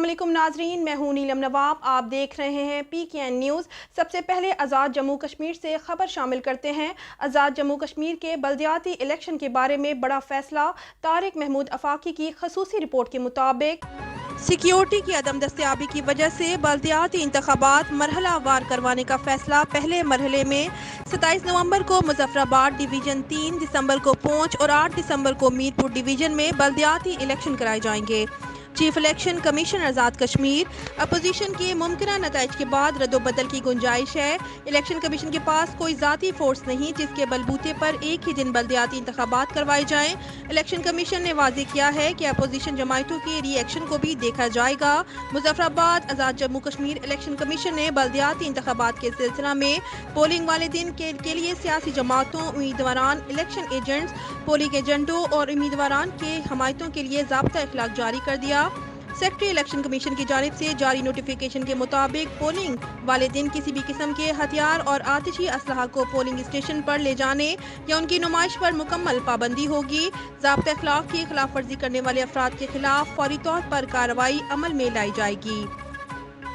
अस्सलाम वालेकुम नाजरीन, मैं हूं नीलम नवाब। आप देख रहे हैं PKN न्यूज़। सबसे पहले आज़ाद जम्मू कश्मीर से खबर शामिल करते हैं। आज़ाद जम्मू कश्मीर के बल्दियाती इलेक्शन के बारे में बड़ा फैसला। तारिक महमूद अफाकी की खसूसी रिपोर्ट के मुताबिक सिक्योरिटी की अदम दस्तयाबी की वजह से बल्दियाती इंतखाबात मरहला वार करवाने का फैसला। पहले मरहले में 27 नवंबर को मुजफ्फराबाद डिवीजन, 3 दिसंबर को पूंछ और 8 दिसंबर को मीरपुर डिवीजन में बल्दियाती इलेक्शन कराए जाएंगे। Chief election commission Azad Kashmir opposition के मुमकिना नताइज के बाद रद्दोबदल की गुंजाइश है। इलेक्शन कमीशन के पास कोई ज़ाती फोर्स नहीं जिसके बलबूते पर एक ही दिन बल्दियाती इंतखाबात करवाए जाएं। इलेक्शन कमीशन ने वाज़ेह किया है कि अपोजिशन जमायतों के रिएक्शन को भी देखा जाएगा। मुजफ्फराबाद आज़ाद जम्मू कश्मीर इलेक्शन कमीशन ने बल्दियाती इंतखाबात के सिलसिला में पोलिंग वाले दिन के लिए सियासी जमातों, उम्मीदवारान, इलेक्शन एजेंट्स, पोलिंग एजेंटों और उम्मीदवारान के हमायतों के लिए ज़ाब्ता इखलाक जारी कर दिया। सेक्रेटरी इलेक्शन कमीशन की जानिब से जारी नोटिफिकेशन के मुताबिक पोलिंग वाले दिन किसी भी किस्म के हथियार और आतिशी असलहा को पोलिंग स्टेशन पर ले जाने या उनकी नुमाइश पर मुकम्मल पाबंदी होगी। ज़ाब्ता इखलाक की खिलाफ वर्जी करने वाले अफराद के खिलाफ फौरी तौर पर कार्रवाई अमल में लाई जाएगी।